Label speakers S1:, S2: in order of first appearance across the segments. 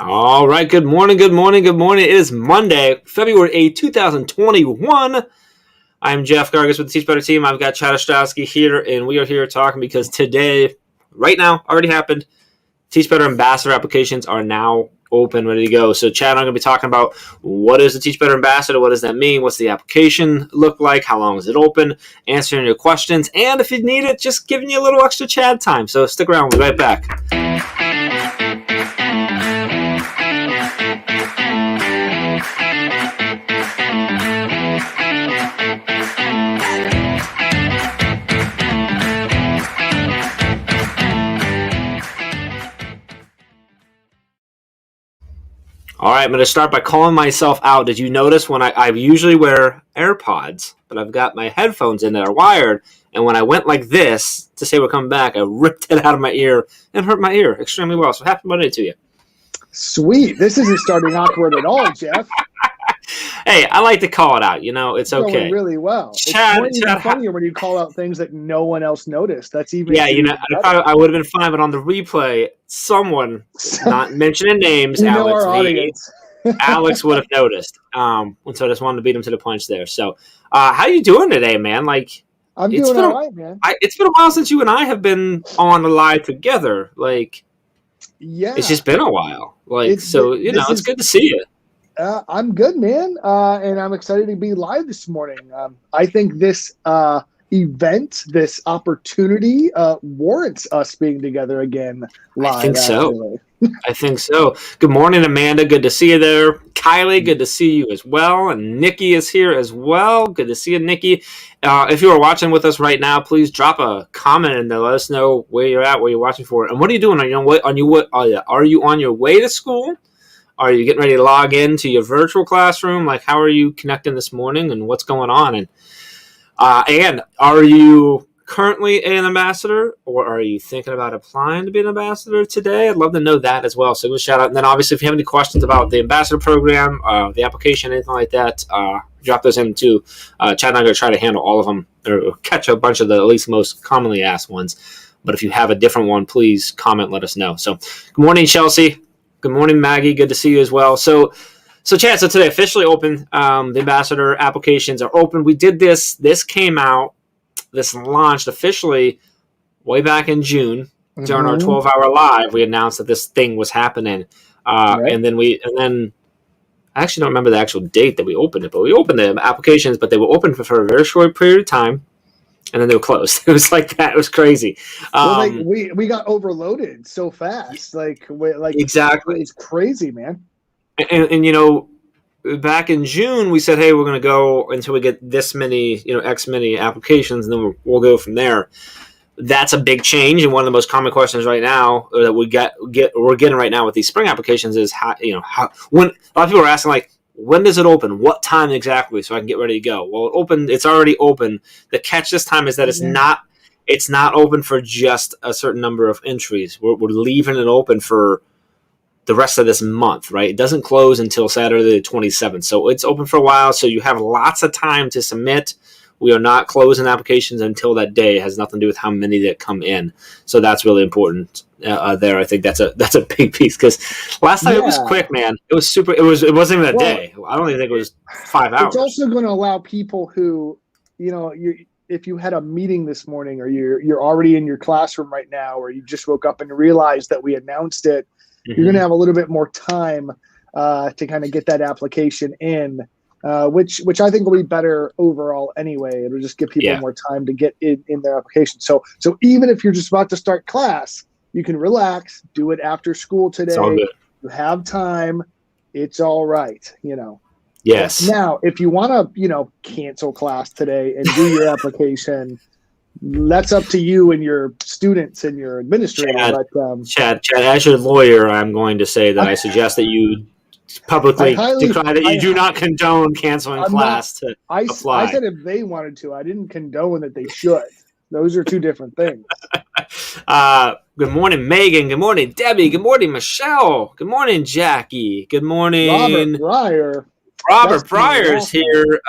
S1: All right. Good morning. Good morning. Good morning. It is Monday, February 8th, 2021. I'm Jeff Gargas with the TeachBetter team. I've got Chad Ostrowski here, and we are here talking because today, right now, already happened. TeachBetter Ambassador applications are now open, ready to go. So, Chad, I'm going to be talking about what is the TeachBetter Ambassador? What does that mean? What's the application look like? How long is it open? Answering your questions. And if you need it, just giving you a little extra Chad time. So, stick around. We'll be right back. All right, I'm going to start by calling myself out. Did you notice when I usually wear AirPods, but I've got my headphones in that are wired, and when I went like this to say we're coming back, I ripped it out of my ear and hurt my ear extremely well. So happy Monday to you.
S2: Sweet. This isn't starting awkward at all, Jeff.
S1: Hey, I like to call it out. You know, it's okay.
S2: Going really well.
S1: Chad,
S2: it's even funnier when you call out things that no one else noticed. That's even
S1: I would have been fine, but on the replay, someone, not mentioning names, Alex would have noticed. And so I just wanted to beat him to the punch there. So, how you doing today, man? Like,
S2: I'm doing all right, man.
S1: It's been a while since you and I have been on the live together. Like,
S2: yeah,
S1: it's just been a while. Like, it's good to see you.
S2: I'm good, man, and I'm excited to be live this morning. I think this event, this opportunity, warrants us being together again live.
S1: I think so. I think so. Good morning, Amanda. Good to see you there. Kylie, good to see you as well. And Nikki is here as well. Good to see you, Nikki. If you are watching with us right now, please drop a comment and let us know where you're at, where you're watching for. And what are you doing? Are you on your way to school? Are you getting ready to log into your virtual classroom? Like, how are you connecting this morning and what's going on? And are you currently an ambassador, or are you thinking about applying to be an ambassador today? I'd love to know that as well. So give a shout out. And then obviously, if you have any questions about the ambassador program, the application, anything like that, drop those in too. Chad and I are going to try to handle all of them or catch a bunch of the at least most commonly asked ones. But if you have a different one, please comment, let us know. So good morning, Chelsea. Good morning, Maggie. Good to see you as well. So Chad, so today officially open. The ambassador applications are open. We did this. This came out. This launched officially way back in June during our 12-hour live. We announced that this thing was happening, right. and then I actually don't remember the actual date that we opened it, but we opened the applications. But they were open for a very short period of time. And then they were closed. It was like that. It was crazy.
S2: We got overloaded so fast.
S1: Exactly.
S2: It's crazy, man.
S1: And back in June, we said, hey, we're going to go until we get this many, X many applications, and then we'll go from there. That's a big change. And one of the most common questions right now that we're getting right now with these spring applications is when a lot of people are asking, like, when does it open? What time exactly? So I can get ready to go. Well, it's already open. The catch this time is that it's not open for just a certain number of entries. We're leaving it open for the rest of this month, right? It doesn't close until Saturday the 27th. So it's open for a while. So you have lots of time to submit. We are not closing applications until that day. It has nothing to do with how many that come in. So that's really important there. I think that's a big piece because last time it was quick, man. It was super. It wasn't even a day. I don't even think it was 5 hours.
S2: It's also going to allow people who, if you had a meeting this morning, or you're already in your classroom right now, or you just woke up and realized that we announced it, you're going to have a little bit more time to kind of get that application in. Which I think will be better overall anyway. It'll just give people more time to get in their application. So even if you're just about to start class, you can relax, do it after school today.
S1: It's all good.
S2: You have time. It's all right,
S1: Yes.
S2: Now, if you want to, cancel class today and do your application, that's up to you and your students and your administrator.
S1: Chad, as your lawyer, I'm going to say that I suggest that you publicly declare that you do not condone canceling class to apply.
S2: I said if they wanted to. I didn't condone that they should. Those are two different things.
S1: Good morning, Megan. Good morning, Debbie. Good morning, Michelle. Good morning, Jackie. Good morning,
S2: Robert Pryor.
S1: Robert Pryor's here.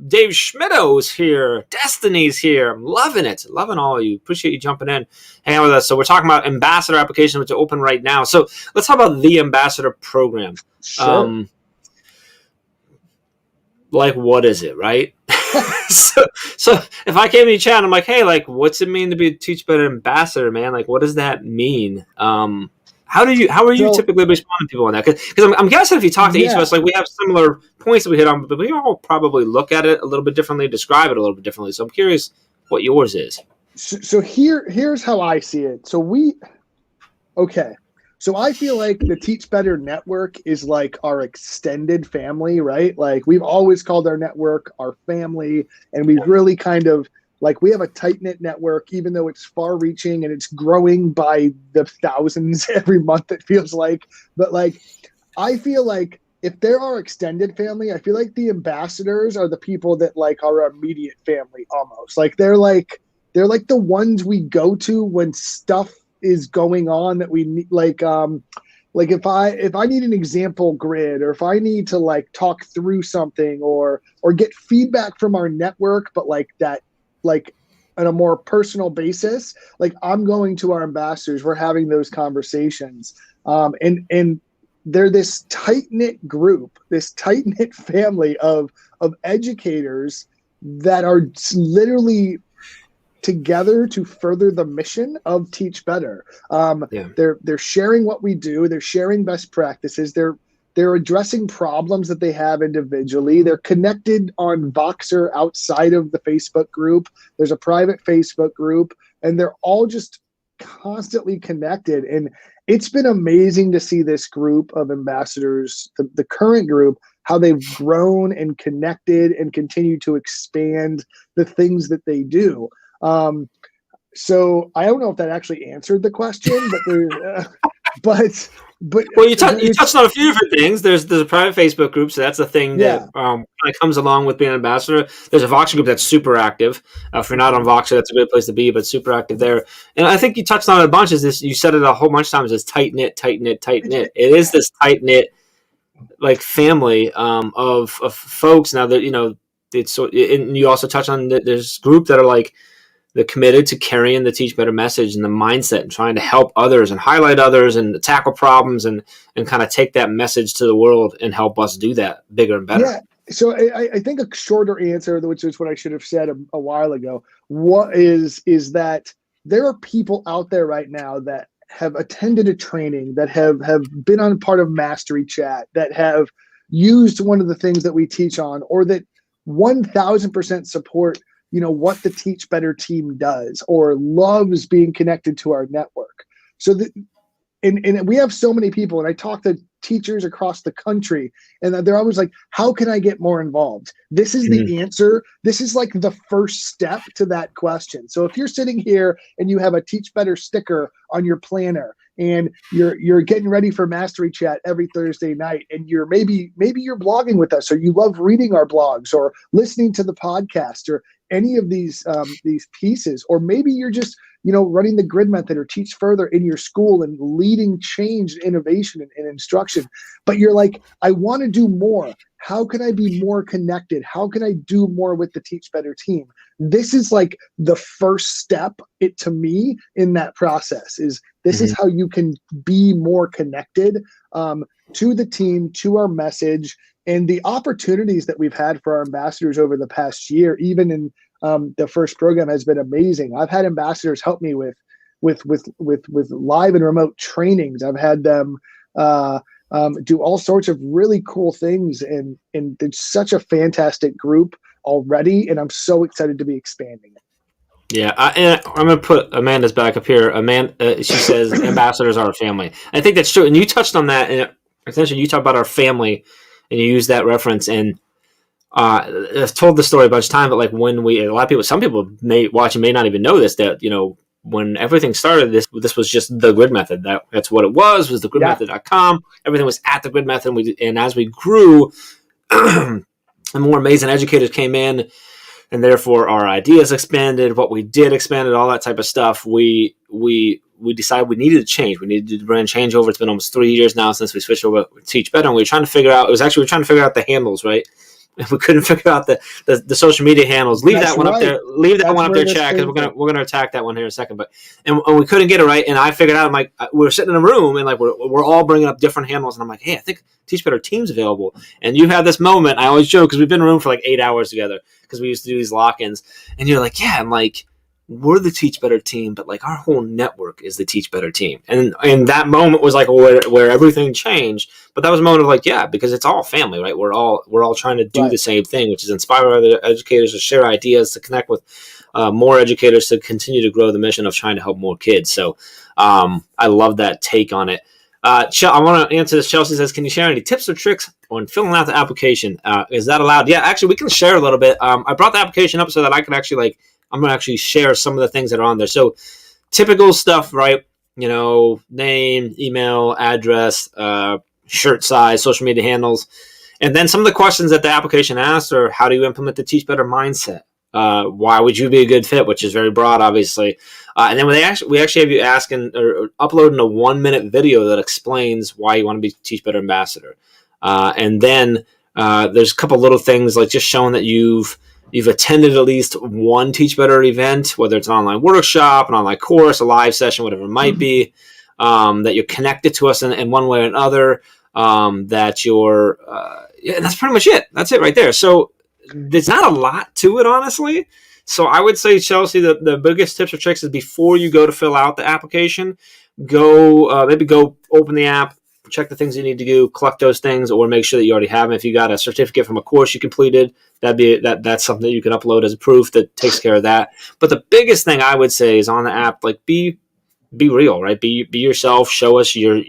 S1: Dave Schmidt's here. Destiny's here. I'm loving it. Loving all of you. Appreciate you jumping in, hanging out with us. So we're talking about ambassador applications, which are open right now. So let's talk about the ambassador program.
S2: Sure.
S1: Like, what is it, right? so if I came to your chat and I'm like, hey, like, what's it mean to be a TeachBetter ambassador, man? Like, what does that mean? How are you typically responding to people on that? Because I'm guessing if you talk to each of us, like, we have similar points that we hit on, but we all probably look at it a little bit differently, describe it a little bit differently. So I'm curious what yours is.
S2: So here's how I see it. So I feel like the TeachBetter network is like our extended family, right? Like, we've always called our network our family, and we've really kind of, like, we have a tight-knit network, even though it's far-reaching and it's growing by the thousands every month, it feels like. But, like, I feel like if they're our extended family, I feel like the ambassadors are the people that, like, are our immediate family almost. Like, they're like the ones we go to when stuff is going on that we need, like if I need an example grid, or if I need to, like, talk through something or get feedback from our network, but like that, like, on a more personal basis, like, I'm going to our ambassadors, we're having those conversations, and they're this tight-knit group, this tight-knit family of educators that are literally together to further the mission of TeachBetter. They're sharing what we do. They're sharing best practices. They're addressing problems that they have individually. They're connected on Voxer outside of the Facebook group. There's a private Facebook group, and they're all just constantly connected. And it's been amazing to see this group of ambassadors, the current group, how they've grown and connected and continue to expand the things that they do. So I don't know if that actually answered the question, but
S1: well, you touched on a few different things. There's a private Facebook group, so that's a thing that kind of comes along with being an ambassador. There's a Voxer group that's super active. If you're not on Voxer, that's a good place to be, but super active there. And I think you touched on it a bunch. You said it a whole bunch of times. It's tight knit. It is this tight knit, like, family of folks. Now that it's so. And you also touched on that there's group that are like, they're committed to carrying the TeachBetter message and the mindset and trying to help others and highlight others and tackle problems and kind of take that message to the world and help us do that bigger and better.
S2: Yeah. So I think a shorter answer, which is what I should have said a while ago, is that there are people out there right now that have attended a training, that have been on part of Mastery Chat, that have used one of the things that we teach on, or that 1000% support what the TeachBetter team does, or loves being connected to our network. So and we have so many people, and I talk to teachers across the country, and they're always like, how can I get more involved? This is the answer. This is like the first step to that question. So if you're sitting here and you have a TeachBetter sticker on your planner, and you're getting ready for Mastery Chat every Thursday night, and you're maybe you're blogging with us, or you love reading our blogs or listening to the podcast, or any of these pieces, or maybe you're just running the grid method or Teach Further in your school and leading change, innovation, and instruction, but you're like, I want to do more. How can I be more connected? How can I do more with the TeachBetter team? This is like the first step, to me, in that process. This is how you can be more connected to the team, to our message, and the opportunities that we've had for our ambassadors over the past year, even in the first program, has been amazing. I've had ambassadors help me with live and remote trainings. I've had them do all sorts of really cool things, and it's such a fantastic group already, and I'm so excited to be expanding it.
S1: Yeah, and I'm going to put Amanda's back up here. She says ambassadors are a family. I think that's true, and you touched on that. And essentially, you talk about our family, and you use that reference. And I've told the story a bunch of times, but like some people may not even know this, that when everything started, this was just the grid method. That's what it was the gridmethod.com. Everything was at the grid method. And as we grew, and more amazing educators came in, and therefore our ideas expanded, what we did expanded, all that type of stuff. We decided we needed to change. We needed to brand change over. It's been almost 3 years now since we switched over to TeachBetter, and we were trying to figure out the handles, right? and we couldn't figure out the social media handles. Leave
S2: That's
S1: that one up
S2: right.
S1: there. Leave that
S2: That's
S1: one up
S2: where
S1: there,
S2: this
S1: Chad, because
S2: came
S1: we're gonna attack that one here in a second. But and we couldn't get it right, and I figured out. I'm like, we were sitting in a room, and like we're all bringing up different handles, and I'm like, hey, I think TeachBetter Team's available. And you had this moment. I always joke because we've been in a room for like 8 hours together because we used to do these lock-ins, and you're like, yeah, I'm like, we're the TeachBetter Team, but like our whole network is the TeachBetter Team. And that moment was like where everything changed. But that was a moment of like, yeah, because it's all family, right? We're all trying to do the same thing, which is inspire other educators to share ideas, to connect with more educators, to continue to grow the mission of trying to help more kids. So I love that take on it. I want to answer this. Chelsea says, can you share any tips or tricks on filling out the application? Is that allowed? Yeah, actually, we can share a little bit. I brought the application up so that I can actually I'm going to actually share some of the things that are on there. So typical stuff, right? Name, email, address, shirt size, social media handles. And then some of the questions that the application asks are, how do you implement the Teach Better mindset? Why would you be a good fit, which is very broad, obviously. And then we actually have you asking or uploading a 1-minute video that explains why you want to be Teach Better Ambassador. And then there's a couple little things like just showing that you've attended at least one Teach Better event, whether it's an online workshop, an online course, a live session, whatever it might be, that you're connected to us in one way or another, that you're, and that's pretty much it. That's it right there. So there's not a lot to it, honestly. So I would say, Chelsea, the biggest tips or tricks is before you go to fill out the application, maybe go open the app, check the things you need to do, collect those things, or make sure that you already have them. If you got a certificate from a course you completed, that's something that you can upload as a proof that takes care of that. But the biggest thing I would say is on the app, like be real, right? Be yourself. Show us you.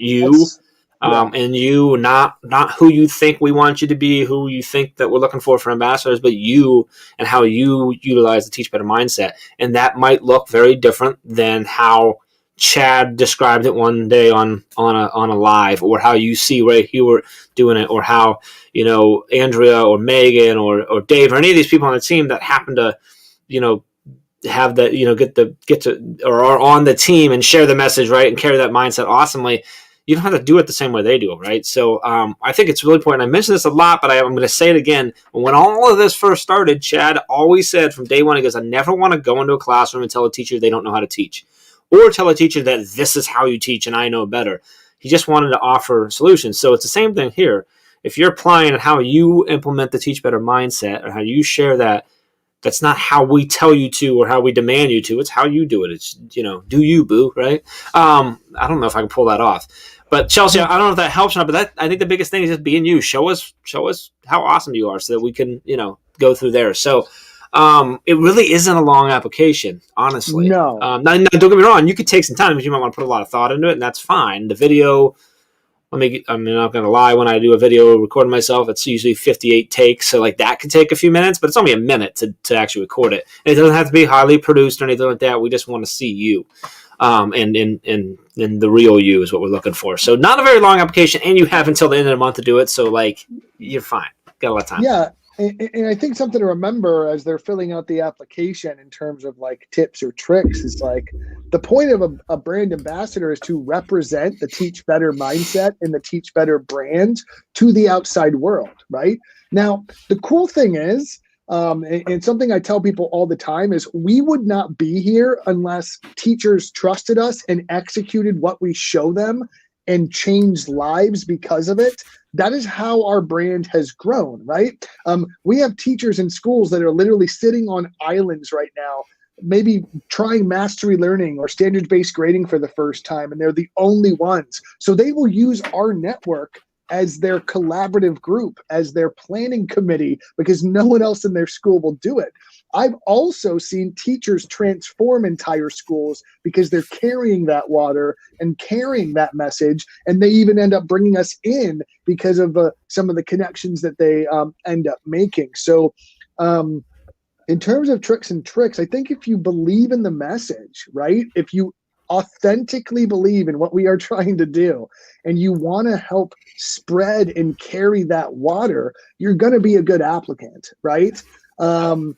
S1: And you, not who you think we want you to be, who you think that we're looking for ambassadors, but you and how you utilize the Teach Better mindset. And that might look very different than how Chad described it one day on a live, or how you see Ray Hewitt doing it, or how Andrea or Megan or Dave or any of these people on the team that happen to have that get to or are on the team and share the message, right, and carry that mindset awesomely. You don't have to do it the same way they do, right? So I think it's really important. I mentioned this a lot, but I'm going to say it again. When all of this first started, Chad always said from day one, he goes, I never want to go into a classroom and tell a teacher they don't know how to teach, or tell a teacher that this is how you teach and I know better. He just wanted to offer solutions. So it's the same thing here. If you're applying how you implement the Teach Better mindset, or how you share that, that's not how we tell you to or how we demand you to. It's how you do it. It's, do you, boo, right? I don't know if I can pull that off. But Chelsea, I don't know if that helps or not, but I think the biggest thing is just being you. Show us how awesome you are so that we can, go through there. So it really isn't a long application, honestly.
S2: No.
S1: Now, don't get me wrong. You could take some time because you might want to put a lot of thought into it, and that's fine. The video, I'm not going to lie. When I do a video recording myself, it's usually 58 takes. So like that could take a few minutes, but it's only a minute to actually record it. And it doesn't have to be highly produced or anything like that. We just want to see you. And the real you is what we're looking for. So not a very long application, and you have until the end of the month to do it. So like you're fine. Got a lot of time.
S2: Yeah. And I think something to remember as they're filling out the application in terms of like tips or tricks is like the point of a brand ambassador is to represent the Teach Better mindset and the Teach Better brand to the outside world, right? Now, the cool thing is, and something I tell people all the time is we would not be here unless teachers trusted us and executed what we show them and changed lives because of it. That is how our brand has grown, right? We have teachers in schools that are literally sitting on islands right now, maybe trying mastery learning or standards-based grading for the first time, and they're the only ones. So they will use our network as their collaborative group, as their planning committee, because no one else in their school will do it. I've also seen teachers transform entire schools because they're carrying that water and carrying that message, and they even end up bringing us in because of some of the connections that they end up making. So in terms of tricks, I think if you believe in the message, right, if you authentically believe in what we are trying to do and you want to help spread and carry that water, you're going to be a good applicant, right? I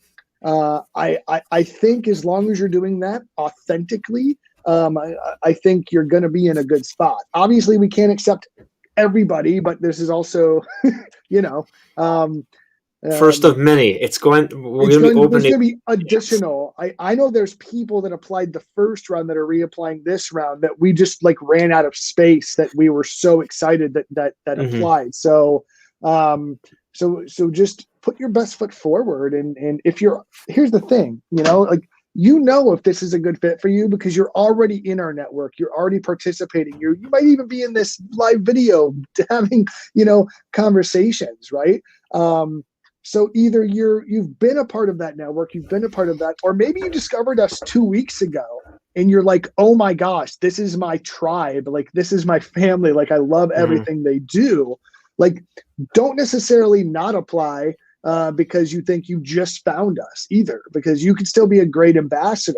S2: think as long as you're doing that authentically, I think you're going to be in a good spot. Obviously, we can't accept everybody, but this is also,
S1: First of many. We're going to be opening.
S2: There's going to be additional. I know there's people that applied the first round that are reapplying this round that we just like ran out of space, that we were so excited that applied. So just put your best foot forward. And here's the thing, like, if this is a good fit for you because you're already in our network, you're already participating, you might even be in this live video having, conversations, right? So either you've been a part of that network, you've been a part of that, or maybe you discovered us 2 weeks ago and you're like, oh my gosh, this is my tribe. Like, this is my family. Like, I love everything they do. Like, don't necessarily not apply because you think you just found us either, because you could still be a great ambassador.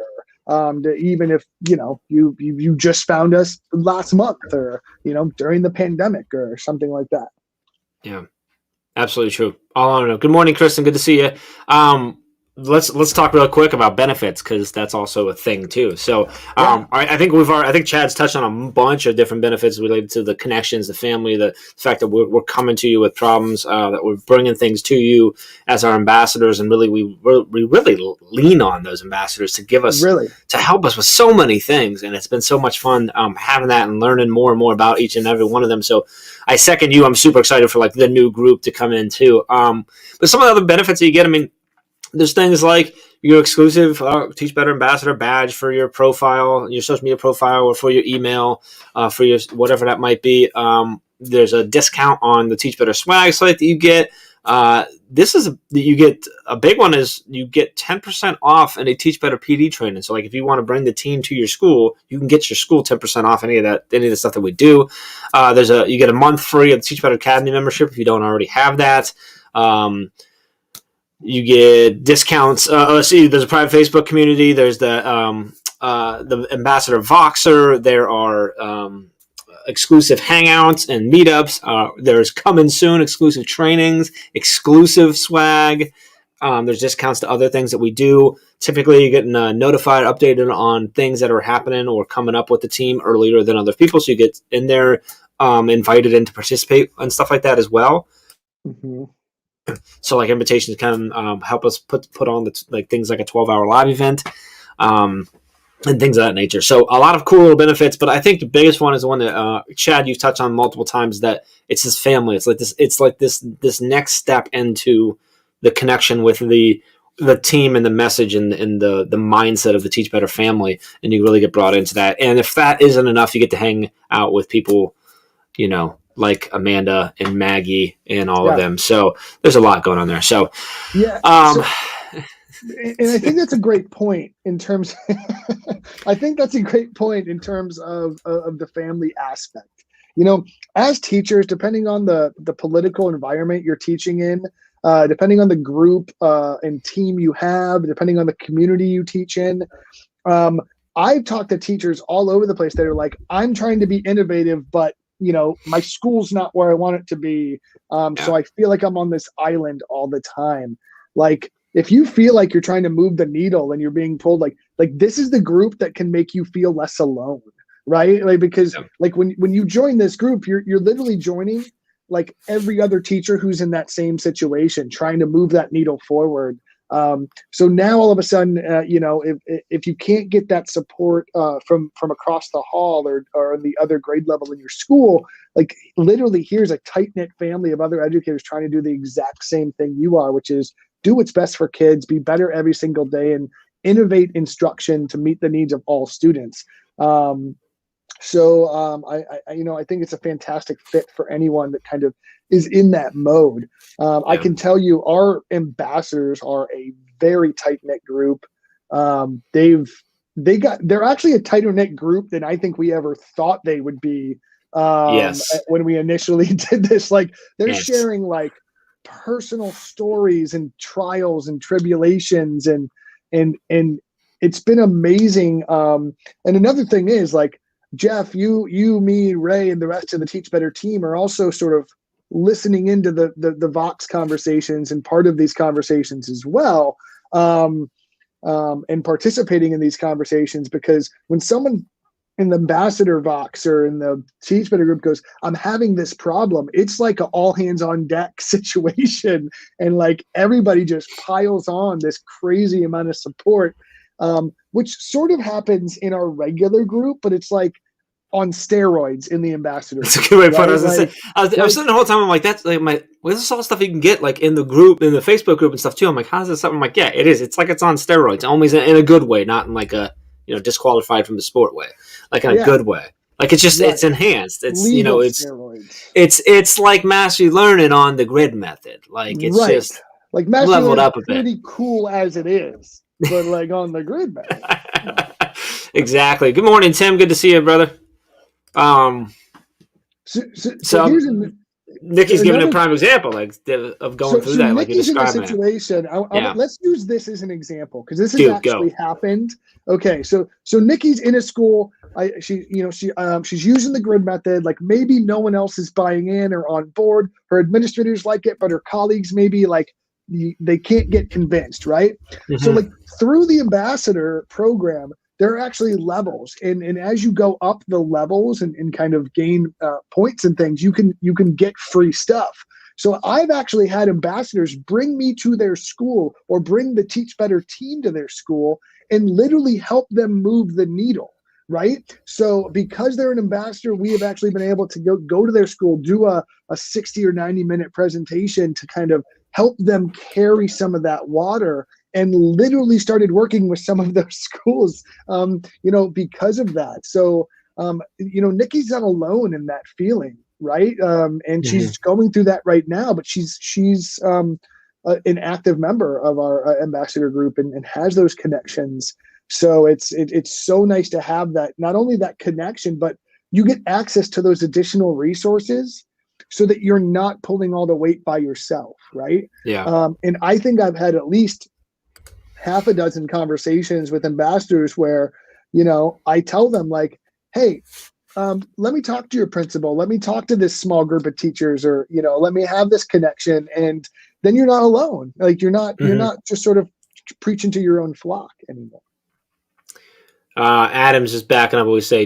S2: Even if, you just found us last month or, during the pandemic or something like that.
S1: Yeah. Absolutely true. All I know. Good morning, Kristen. Good to see you. Let's talk real quick about benefits, because that's also a thing too. So I think Chad's touched on a bunch of different benefits related to the connections, the family, the fact that we're coming to you with problems, that we're bringing things to you as our ambassadors, and really we really lean on those ambassadors to give us to help us with so many things, and it's been so much fun having that and learning more and more about each and every one of them. So I second you. I'm super excited for like the new group to come in too. But some of the other benefits that you get, I mean, there's things like your exclusive TeachBetter Ambassador badge for your profile, your social media profile, or for your email, for your whatever that might be. There's a discount on the TeachBetter swag site that you get. You get a big one is you get 10% off in a TeachBetter PD training. So like if you want to bring the team to your school, you can get your school 10% off any of the stuff that we do. You get a month free of the TeachBetter Academy membership if you don't already have that. You get discounts. Let's see. There's a private Facebook community. There's the Ambassador Voxer. There are exclusive hangouts and meetups. There's coming soon exclusive trainings, exclusive swag. There's discounts to other things that we do. Typically, you're getting notified, updated on things that are happening or coming up with the team earlier than other people. So you get in there, invited in to participate and stuff like that as well.
S2: Mm-hmm.
S1: So like invitations can help us put on things like a 12-hour live event and things of that nature. So a lot of cool little benefits, but I think the biggest one is the one that Chad, you've touched on multiple times, that it's his family. It's like this next step into the connection with the team and the message and the mindset of the Teach Better family, and you really get brought into that. And if that isn't enough, you get to hang out with people, like Amanda and Maggie and all of them. So there's a lot going on there. So,
S2: and I think that's a great point in terms, of the family aspect. As teachers, depending on the political environment you're teaching in, depending on the group and team you have, depending on the community you teach in, I've talked to teachers all over the place that are like, I'm trying to be innovative, but my school's not where I want it to be. So I feel like I'm on this island all the time. Like, if you feel like you're trying to move the needle and you're being told like this is the group that can make you feel less alone, right? Like, because like when you join this group, you're literally joining like every other teacher who's in that same situation, trying to move that needle forward. So now all of a sudden, if you can't get that support from across the hall or the other grade level in your school, like literally here's a tight-knit family of other educators trying to do the exact same thing you are, which is do what's best for kids, be better every single day, and innovate instruction to meet the needs of all students. I think it's a fantastic fit for anyone that kind of is in that mode. I can tell you our ambassadors are a very tight-knit group. They're actually a tighter knit group than I think we ever thought they would be when we initially did this. Like they're sharing like personal stories and trials and tribulations and it's been amazing. And another thing is like, Jeff, you, me, Ray, and the rest of the Teach Better team are also sort of listening into the Vox conversations and part of these conversations as well, and participating in these conversations, because when someone in the ambassador box or in the TeachBetter group goes, I'm having this problem, it's like an all hands on deck situation. And like everybody just piles on this crazy amount of support, which sort of happens in our regular group, but it's like on steroids in the ambassador.
S1: That's a good way to put it. I was sitting the whole time. I'm like, that's like this is all stuff you can get like in the group, in the Facebook group and stuff too. I'm like, how's this stuff? I'm like, yeah, it is. It's like it's on steroids, always in a good way, not in like a disqualified from the sport way, like in a good way. Like it's just it's enhanced. It's
S2: legal
S1: it's
S2: steroids.
S1: It's like mastery learning on the grid method. Like it's just
S2: like mastery
S1: leveled up a bit.
S2: Pretty cool as it is, but like on the grid method.
S1: Exactly. Good morning, Tim. Good to see you, brother. So Nikki's giving a prime example, like of going through that, like you described.
S2: In a situation, let's use this as an example because this has actually happened. Okay, so Nikki's in a school. She's using the grid method. Like maybe no one else is buying in or on board. Her administrators like it, but her colleagues maybe like they can't get convinced, right? Mm-hmm. So like through the ambassador program, there are actually levels, and as you go up the levels and kind of gain points and things, you can get free stuff. So I've actually had ambassadors bring me to their school or bring the TeachBetter team to their school and literally help them move the needle, right? So because they're an ambassador, we have actually been able to go to their school, do a 60 or 90 minute presentation to kind of help them carry some of that water, and literally started working with some of those schools, because of that. So, Nikki's not alone in that feeling, right? And she's going through that right now, but she's an active member of our ambassador group and has those connections. So it's so nice to have that, not only that connection, but you get access to those additional resources so that you're not pulling all the weight by yourself, right?
S1: Yeah.
S2: And I think I've had at least half a dozen conversations with ambassadors where, I tell them like, hey, let me talk to your principal. Let me talk to this small group of teachers, or, let me have this connection. And then you're not alone. Like you're not just sort of preaching to your own flock anymore.
S1: Adam's just backing up what we say.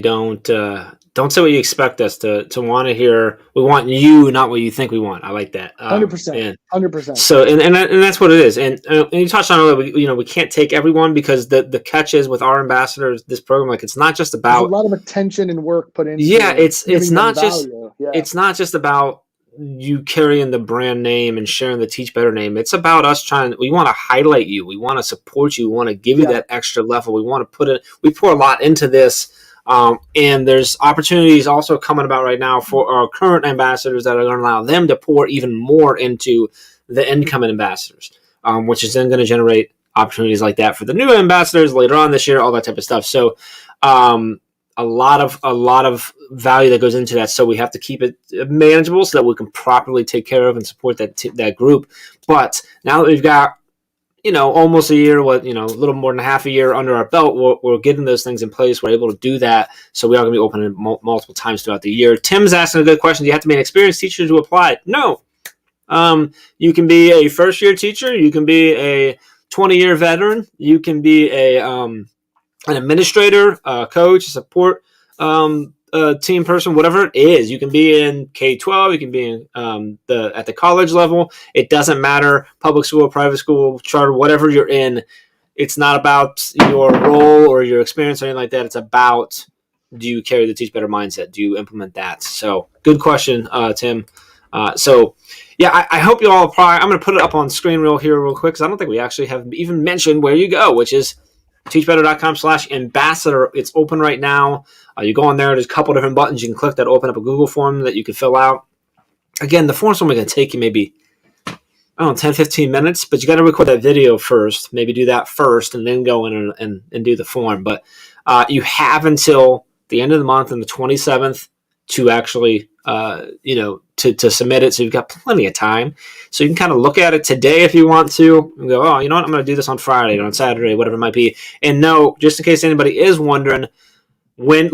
S1: Don't say what you expect us to want to hear. We want you, not what you think we want. I like that.
S2: 100%. 100%.
S1: So, and that's what it is. And you touched on earlier, we can't take everyone, because the catch is with our ambassadors, this program, like it's not just about.
S2: There's a lot of attention and work put into.
S1: Yeah, it's not just it's not just about you carrying the brand name and sharing the TeachBetter name. It's about us we want to highlight you. We want to support you. We want to give you that extra level. We want to we pour a lot into this. And there's opportunities also coming about right now for our current ambassadors that are going to allow them to pour even more into the incoming ambassadors, which is then going to generate opportunities like that for the new ambassadors later on this year, all that type of stuff. So, a lot of value that goes into that. So we have to keep it manageable so that we can properly take care of and support that group. But now that we've got, almost a year, a little more than half a year under our belt, we're getting those things in place. We're able to do that. So we are going to be opening multiple times throughout the year. Tim's asking a good question. Do you have to be an experienced teacher to apply? No. You can be a first-year teacher. You can be a 20-year veteran. You can be an administrator, a coach, a support team person, whatever it is. You can be in K-12. You can be in at the college level. It doesn't matter. Public school, private school, charter, whatever you're in. It's not about your role or your experience or anything like that. It's about, do you carry the Teach Better mindset? Do you implement that? So good question, Tim. I hope you all apply. I'm going to put it up on screen real quick, because I don't think we actually have even mentioned where you go, which is teachbetter.com/ambassador. It's open right now. You go on there. There's a couple different buttons you can click that open up a Google form that you can fill out. Again, the form's only going to take you maybe, 10, 15 minutes, but you got to record that video first. Maybe do that first and then go in and do the form. But you have until the end of the month, on the 27th, to actually, to submit it. So you've got plenty of time. So you can kind of look at it today if you want to and go, I'm going to do this on Friday or on Saturday, whatever it might be. And no, just in case anybody is wondering when,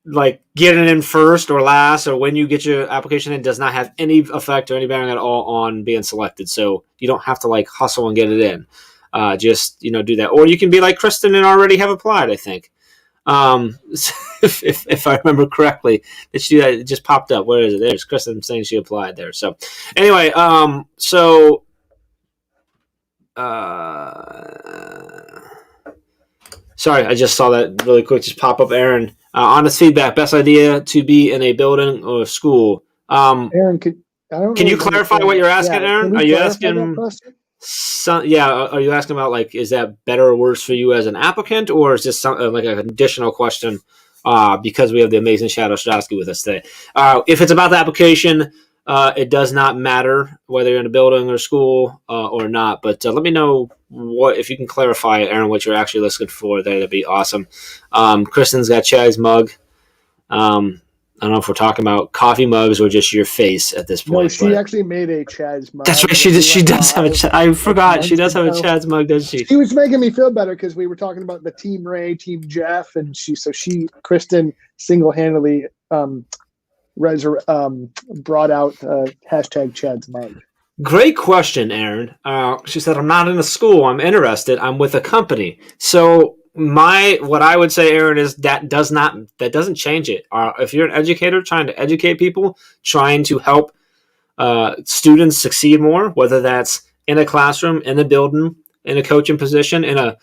S1: like getting in first or last, or when you get your application in, does not have any effect or any bearing at all on being selected. So you don't have to hustle and get it in. Just, do that. Or you can be like Kristen and already have applied, I think. If I remember correctly, did she do that? It just popped up. Where is it? There's Kristen saying she applied there. So anyway, sorry, I just saw that really quick just pop up, Aaron. Honest feedback, best idea to be in a building or school.
S2: Aaron, I don't
S1: Can you
S2: really
S1: clarify
S2: understand.
S1: what you're asking,
S2: Yeah,
S1: Aaron?
S2: can
S1: Are
S2: we
S1: you
S2: clarify that
S1: asking
S2: question?
S1: are you asking about, like, is that better or worse for you as an applicant, or is this some, like an additional question because we have the amazing Shadow Strasky with us today? If it's about the application, it does not matter whether you're in a building or school or not. But let me know if you can clarify, Aaron, what you're actually looking for there. That'd be awesome. Kristen's got Chad's mug. I don't know if we're talking about coffee mugs or just your face at this point.
S2: No, she actually made a Chad's mug.
S1: That's right. She does have a. I forgot. She does have a Chad's mug, does she?
S2: She was making me feel better because we were talking about the Team Ray, Team Jeff, and Kristen single-handedly brought out hashtag Chad's mug.
S1: Great question, Aaron. She said, "I'm not in a school. I'm interested. I'm with a company." So what I would say, Aaron, is that doesn't change it. If you're an educator trying to educate people, trying to help students succeed more, whether that's in a classroom, in a building, in a coaching position, in a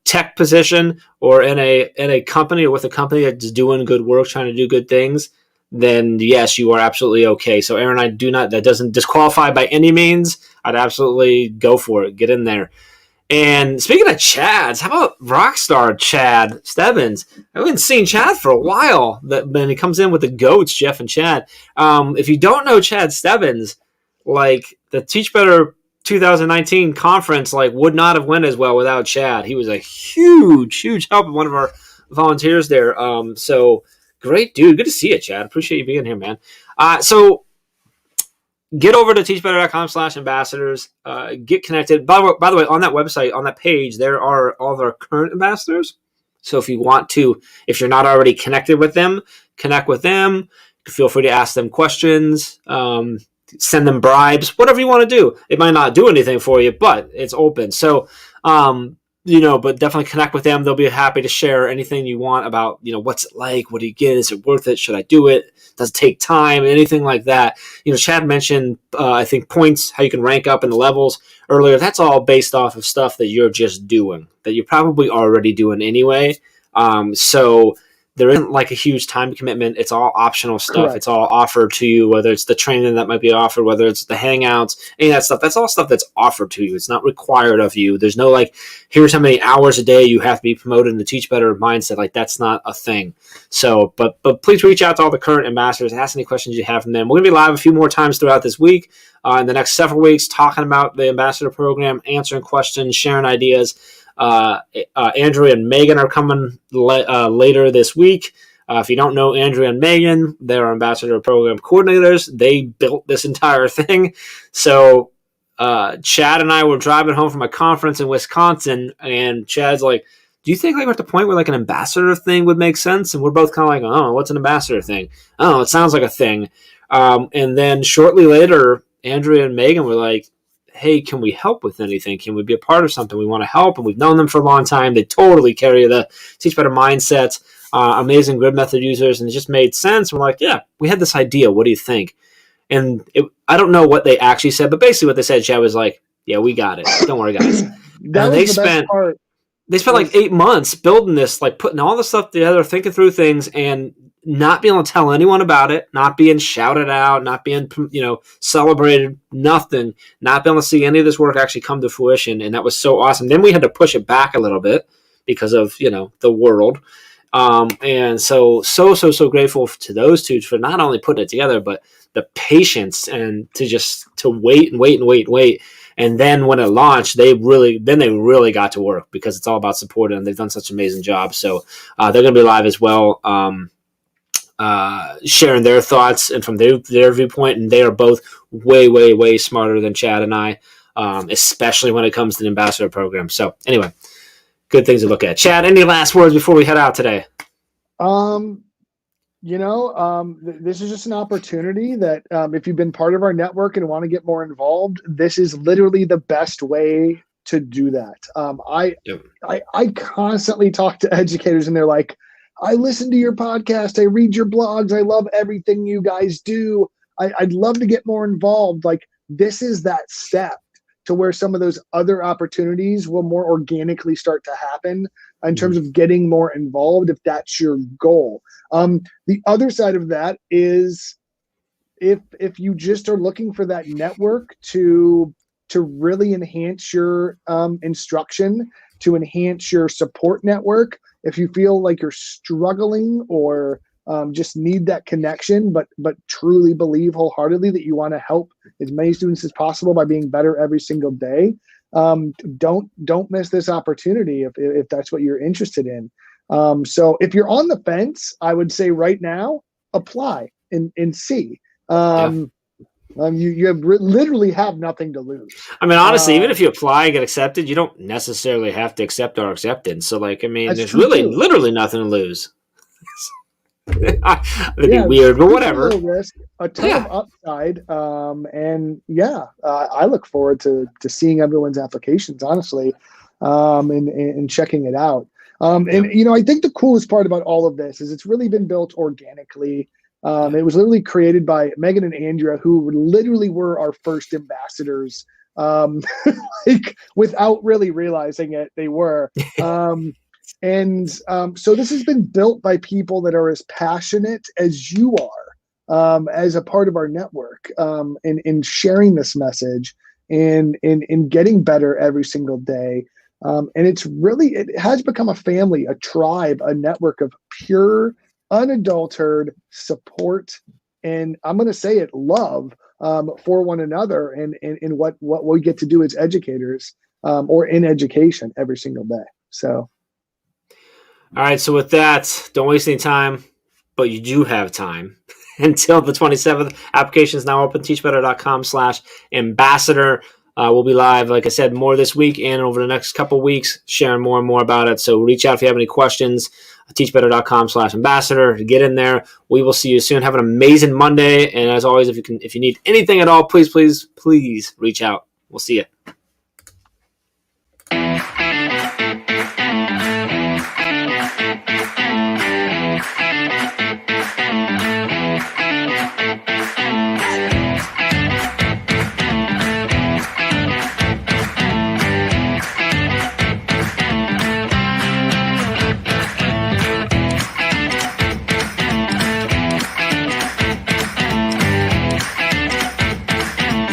S1: tech position, or in a company, or with a company that's doing good work, trying to do good things, then yes, you are absolutely okay. So Aaron, that doesn't disqualify by any means. I'd absolutely go for it. Get in there. And speaking of Chads, how about Rockstar Chad Stebbins? I haven't seen Chad for a while. Then he comes in with the goats, Jeff and Chad. If you don't know Chad Stebbins, like the Teach Better 2019 conference, like would not have went as well without Chad. He was a huge help and one of our volunteers there. So great dude. Good to see you, Chad. Appreciate you being here, man. So get over to teachbetter.com/ambassadors. Get connected. By the way, on that website, on that page, there are all of our current ambassadors. So if you're not already connected with them, connect with them. Feel free to ask them questions, send them bribes, whatever you want to do. It might not do anything for you, but it's open. So, but definitely connect with them. They'll be happy to share anything you want about, what's it like? What do you get? Is it worth it? Should I do it? Does it take time? Anything like that. Chad mentioned, I think, points, how you can rank up in the levels earlier. That's all based off of stuff that you're just doing, that you're probably already doing anyway. So there isn't like a huge time commitment. It's all optional stuff. Correct. It's all offered to you, whether it's the training that might be offered, whether it's the hangouts, any of that stuff. That's all stuff that's offered to you. It's not required of you. There's no like, here's how many hours a day you have to be promoted in the Teach Better mindset. Like that's not a thing. So, but please reach out to all the current ambassadors, ask any questions you have from them. We're going to be live a few more times throughout this week, in the next several weeks, talking about the ambassador program, answering questions, sharing ideas. Andrew and Megan are coming later this week. If you don't know Andrew and Megan, they're ambassador program coordinators. They built this entire thing. So Chad and I were driving home from a conference in Wisconsin, and Chad's like, do you think like we're at the point where like an ambassador thing would make sense? And we're both kind of like, oh, what's an ambassador thing? Oh, it sounds like a thing. And then shortly later, Andrea and Megan were like, hey, can we help with anything? Can we be a part of something? We want to help, and we've known them for a long time. They totally carry the Teach Better mindset, amazing grid method users, and it just made sense. We're like, yeah, we had this idea. What do you think? And I don't know what they actually said, but basically what they said, Chad was like, yeah, we got it. Don't worry, guys. They spent like 8 months building this, like putting all the stuff together, thinking through things, and not being able to tell anyone about it, not being shouted out, not being, celebrated, nothing, not being able to see any of this work actually come to fruition. And that was so awesome. Then we had to push it back a little bit because of, the world. And so grateful to those two for not only putting it together, but the patience and to wait. And then when it launched, they really got to work because it's all about supporting them. They've done such an amazing job. So they're going to be live as well, sharing their thoughts and from their viewpoint. And they are both way smarter than Chad and I, especially when it comes to the ambassador program. So anyway, good things to look at. Chad, any last words before we head out today?
S2: This is just an opportunity that if you've been part of our network and want to get more involved, this is literally the best way to do that.
S1: Yep.
S2: I constantly talk to educators and they're like, I listen to your podcast, I read your blogs, I love everything you guys do. I'd love to get more involved. Like, this is that step to where some of those other opportunities will more organically start to happen in terms of getting more involved, if that's your goal. The other side of that is if you just are looking for that network to really enhance your instruction, to enhance your support network, if you feel like you're struggling or just need that connection, but truly believe wholeheartedly that you want to help as many students as possible by being better every single day, don't miss this opportunity if that's what you're interested in. So if you're on the fence, I would say right now, apply and see. You literally have nothing to lose.
S1: I mean, honestly, even if you apply and get accepted, you don't necessarily have to accept or accepted. So, like, I mean, there's really literally nothing to lose. It'd be weird, but whatever.
S2: Risk, a ton of upside, and I look forward to seeing everyone's applications, honestly, and checking it out. And I think the coolest part about all of this is it's really been built organically. It was literally created by Megan and Andrea, who literally were our first ambassadors, like without really realizing it, they were. So this has been built by people that are as passionate as you are, as a part of our network, in sharing this message and in getting better every single day. And it has become a family, a tribe, a network of pure, unadulterated support, and I'm going to say it, love for one another and what we get to do as educators, or in education every single day. So.
S1: All right, so with that, don't waste any time, but you do have time until the 27th. Application is now open, teachbetter.com/ambassador. We'll be live, like I said, more this week and over the next couple weeks, sharing more and more about it. So reach out if you have any questions, teachbetter.com/ambassador. Get in there. We will see you soon. Have an amazing Monday. And as always, if you need anything at all, please reach out. We'll see you.